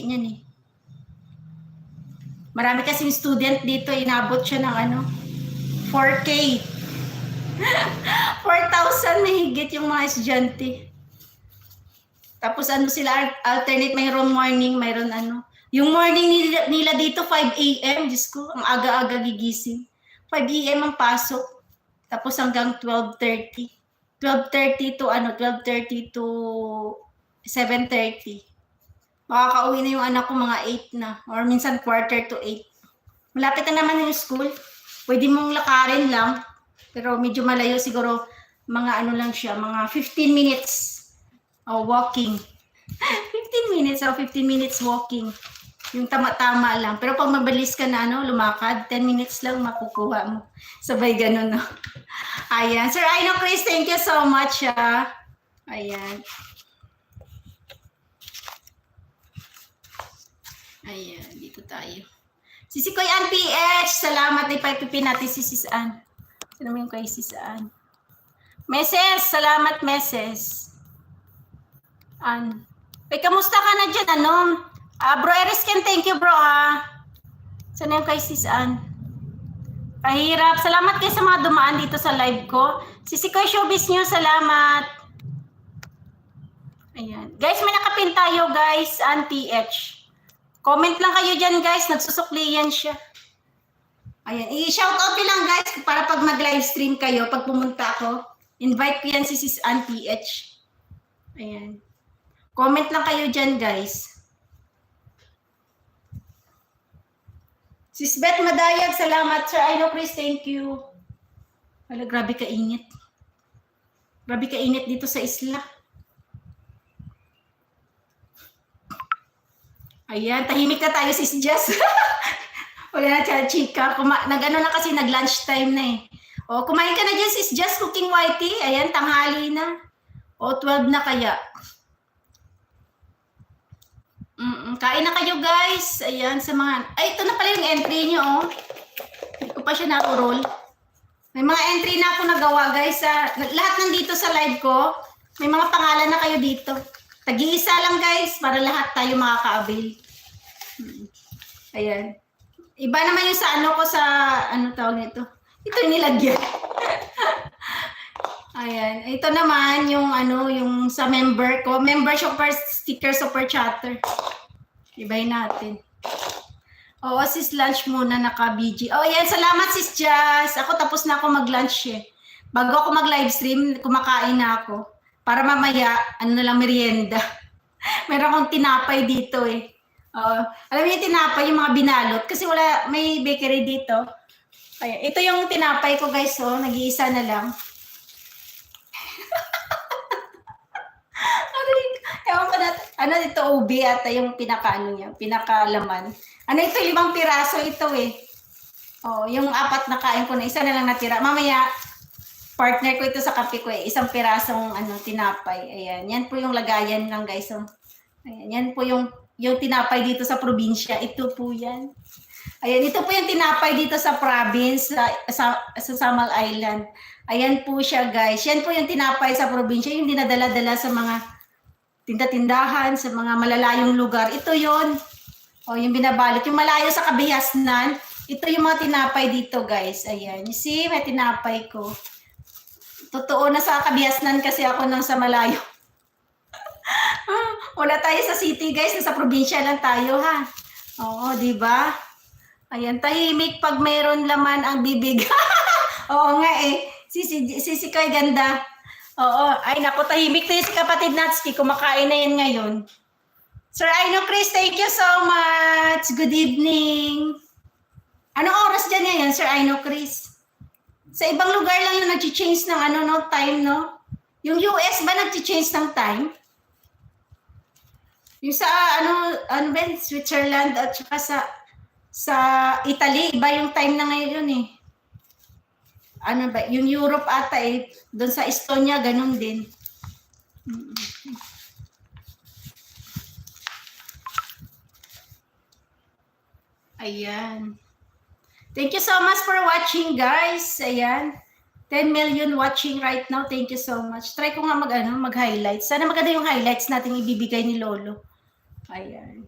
niyan eh. Marami kasing student dito, inabot siya ng ano, 4K. 4,000 mahigit yung mga estudyante. Tapos ano sila, alternate, mayroon morning, mayroon ano. Yung morning nila dito, 5 a.m. Diyos ko, ang aga-aga gigising. 5 a.m. ang pasok. Tapos hanggang 12:30. 12:30 to ano, 12:30 to 7:30. Makakauwi na yung anak ko mga 8 na. Or minsan quarter to 8. Malapit na naman yung school. Pwede mong lakarin lang. Pero medyo malayo siguro. Mga ano lang siya, mga 15 minutes walking. 15 minutes o 15 minutes walking. Yung tama-tama lang. Pero pag mabilis ka na ano, lumakad, 10 minutes lang makukuha mo. Sabay ganun, no? Ayan. Sir Aino Chris, thank you so much. Ayan. Ayan, dito tayo. Si Koy Ann PH, salamat na ipipin natin si Sis Ann. Sino mo yung kay Sis Ann? Meses, salamat Meses. Ann. Kamusta ka na dyan, ano? Bro Erisken, thank you bro Saan yung kay Sis Ann? Kahirap. Salamat kayo sa mga dumaan dito sa live ko. Si Koy Showbiz News, salamat. Ayan. Guys, may nakapin tayo guys, Ann PH. Comment lang kayo dyan guys, nagsusukliyan siya. Ayan, i-shoutout nyo lang guys para pag mag-livestream kayo, pag pumunta ako, invite ko yan si Sis Ann PH. Ayan. Comment lang kayo dyan guys. Sis Beth Madayag, salamat. Sir Aino Chris, thank you. Wala, grabe kainit. Grabe kainit dito sa isla. Ayan, tahimik na tayo, Sis Jess. Wala na siya, chika. Nag-ano na kasi, nag-lunch time na eh. O, kumain ka na dyan, Sis Jess, cooking whitey. Ayan, tanghali na. O, 12 na kaya. Kain na kayo, guys. Ayan, sa mga... Ay, ito na pala yung entry nyo, oh. Hindi ko pa siya na-roll. May mga entry na ako nagawa, guys. Lahat nandito sa live ko. May mga pangalan na kayo dito. Tag-iisa lang, guys, para lahat tayo makaka-avail. Ayan. Iba naman yung sa ano ko sa, ano tawag nito? Ito yung nilagyan. Ayan. Ito naman yung ano, yung sa member ko. Member super sticker, super chatter. Ibahin natin. Oo, sis, lunch muna, naka-BG. Oh, ayan. Salamat, sis Jazz. Ako tapos na ako mag-lunch eh. Bago ako mag-livestream, kumakain na ako. Para mamaya, ano na lang, merienda. Meron akong tinapay dito eh. Alam niyo yung tinapay, yung mga binalot. Kasi wala, may bakery dito. Ayan. Ito yung tinapay ko guys, oh. Nag-iisa na lang. Ewan ko na, ano ito, ube ata yung pinaka-ano niya, pinaka-laman. Ano ito, 5 piraso ito eh. Oh, yung 4 na kain ko na, isa na lang natira. Mamaya, partner ko ito sa kape ko eh. 1 pirasong ano, tinapay. Ayan, yan po yung lagayan lang guys. Oh. Ayan, yan po yung tinapay dito sa probinsya. Ito po yan. Ayan, ito po yung tinapay dito sa province, sa Samal Island. Ayan po siya guys. Yan po yung tinapay sa probinsya. Yung dinadala-dala sa mga tinda-tindahan, sa mga malalayong lugar. Ito yon. O, yung binabalot. Yung malayo sa Kabihasnan. Ito yung mga tinapay dito guys. Ayan. You see, may tinapay ko. Totoo na sa Kabihasnan kasi ako nang sa malayo. Wala tayo sa city guys, nasa probinsya lang tayo ha. Oo, di ba? Ayan, tahimik pag mayroon laman ang bibig. Oo nga eh. Sisi Koy ganda. Oo, ay naku, tahimik tayo si kapatid Natsuki, kumakain na yan ngayon. Sir Aino Chris, thank you so much. Good evening. Anong oras dyan ngayon, Sir Aino Chris? Sa ibang lugar lang yung nag-change ng ano, no, time, no? Yung US ba nag-change ng time? Yung sa ano ba, Switzerland at saka sa Italy, iba yung time na ngayon eh. Ano ba, yung Europe ata eh, doon sa Estonia, ganun din. Ayan. Thank you so much for watching, guys. Ayan. 10 million watching right now. Thank you so much. Try ko nga mag-highlights. Sana maganda yung highlights natin ibibigay ni Lolo. Ayan.